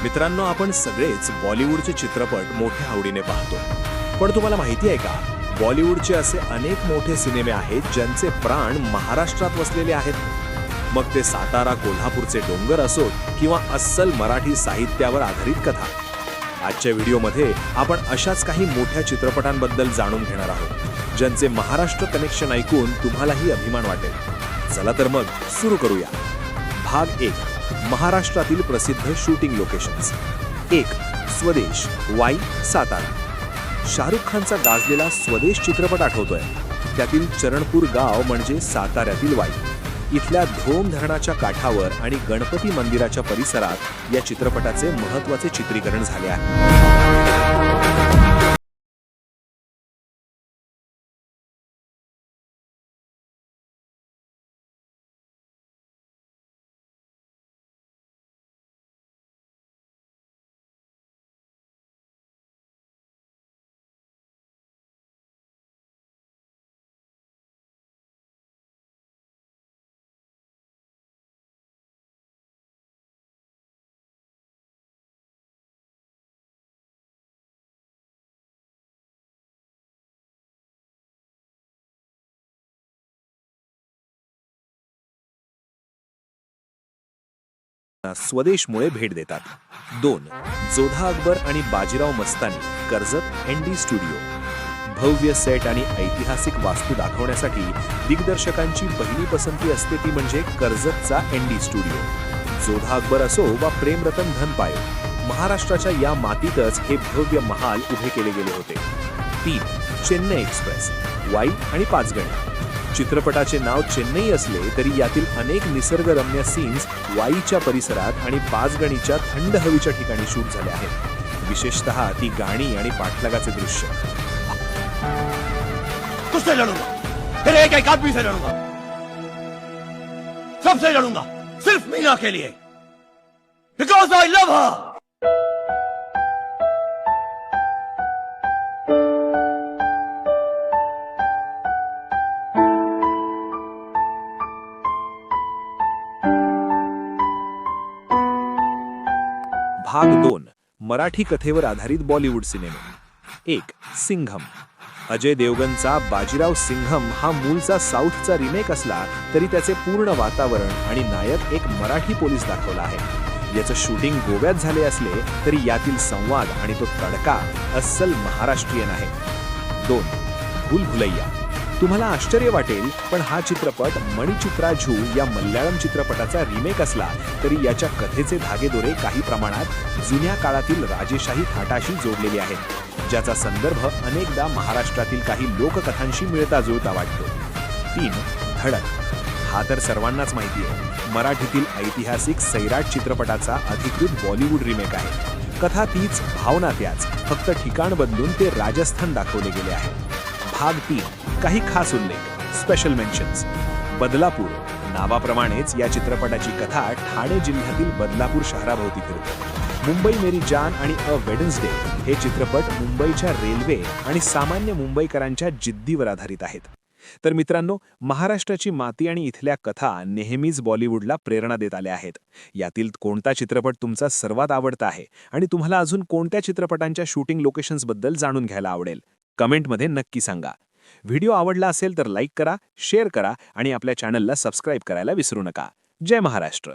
मित्रांनो, आपण सगळेच बॉलिवूडचे चित्रपट मोठ्या आवडीने पाहतो. पण तुम्हाला माहिती आहे का, बॉलिवूडचे असे अनेक मोठे सिनेमे आहेत ज्यांचे प्राण महाराष्ट्रात वसलेले आहेत. मग ते सातारा कोल्हापूरचे डोंगर असोत किंवा अस्सल मराठी साहित्यावर आधारित कथा. आजच्या व्हिडिओमध्ये आपण अशाच काही मोठ्या चित्रपटांबद्दल जाणून घेणार आहोत ज्यांचे महाराष्ट्र कनेक्शन ऐकून तुम्हालाही अभिमान वाटेल. चला तर मग सुरू करूया. भाग 1. महाराष्ट्रातील प्रसिद्ध शूटिंग लोकेशन्स. 1. स्वदेश, वाई, सातारा. शाहरुख खानचा गाजलेला स्वदेश चित्रपट आठवतोय. त्यातील चरणपूर गाव म्हणजे साताऱ्यातील वाई. इथल्या धोम धरणाच्या काठावर आणि गणपती मंदिराच्या परिसरात या चित्रपटाचे महत्त्वाचे चित्रीकरण झाले आहे. स्वदेशमुळे भेट देतात. 2. जोधा अकबर आणि बाजीराव मस्तानी, कर्जत, एनडी स्टुडिओ. भव्य सेट आणि ऐतिहासिक वास्तू दाखवण्यासाठी दिग्दर्शकांची पहिली पसंती असते ती म्हणजे कर्जतचा एनडी स्टुडिओ. जोधा अकबर असो वा प्रेमरतन धन पायो, महाराष्ट्राच्या या मातीतच हे भव्य महाल उभे केले गेले होते. 3. चेन्नई एक्सप्रेस, वाई आणि पाचगणी. चित्रपटाचे नाव चेन्नई असले तरी यातील अनेक निसर्गरम्य सीन्स वाईच्या परिसरात आणि पाचगणीच्या थंड हवेच्या ठिकाणी शूट झाले आहेत. विशेषतः ती गाणी आणि पाठलागाचे दृश्य. तुझसे लढूंगा, फिर एक आदमी से लढूंगा, सबसे लढूंगा, सिर्फ मीना के लिए, बिकॉज आई लव हर. भाग 2. मराठी कथेवर आधारित बॉलिवूड सिनेमे. 1. सिंघम. अजय देवगनचा बाजीराव सिंघम हा मूळचा साऊथचा रिमेक असला तरी त्याचे पूर्ण वातावरण आणि नायक एक मराठी पोलीस दाखवला आहे. याचं शूटिंग गोव्यात झाले असले तरी यातील संवाद आणि तो तडका अस्सल महाराष्ट्रीयन आहे. 2. भूल भुलैया. तुम्हाला आश्चर्य वाटेल पण हा चित्रपट मणिचित्राझू या मल्याळम चित्रपटाचा रिमेक असला तरी याच्या कथेचे धागेदोरे काही प्रमाणात जुन्या काळातील राजेशाही थाटाशी जोडलेले आहेत, ज्याचा संदर्भ अनेकदा महाराष्ट्रातील काही लोककथांशी मिळता जुळता वाटतो. 3. धडक. हा तर सर्वांनाच माहिती आहे, मराठीतील ऐतिहासिक सैराट चित्रपटाचा अधिकृत बॉलिवूड रिमेक आहे. कथा तीच, भावना त्याच, फक्त ठिकाण बदलून ते राजस्थान दाखवले गेले आहे. भाग 3. काही खास उल्लेख, स्पेशल मेन्शन्स. बदलापूर. नावाप्रमाणेच या चित्रपटाची कथा ठाणे जिल्ह्यातील बदलापूर शहराभोवती फिरते. मुंबई मेरी जान आणि अ वेडन्सडे हे चित्रपट मुंबईच्या रेल्वे आणि सामान्य मुंबईकरांच्या जिद्दीवर आधारित आहेत. तर मित्रांनो, महाराष्ट्राची माती आणि इथल्या कथा नेहमीच बॉलिवूडला प्रेरणा देत आल्या आहेत. यातील कोणता चित्रपट तुमचा सर्वात आवडता आहे आणि तुम्हाला अजून कोणत्या चित्रपटांच्या शूटिंग लोकेशन्सबद्दल जाणून घ्यायला आवडेल? कमेंटमध्ये नक्की सांगा. व्हिडिओ आवडला असेल तर लाईक करा, शेअर करा आणि आपल्या चॅनलला सबस्क्राईब करायला विसरू नका. जय महाराष्ट्र.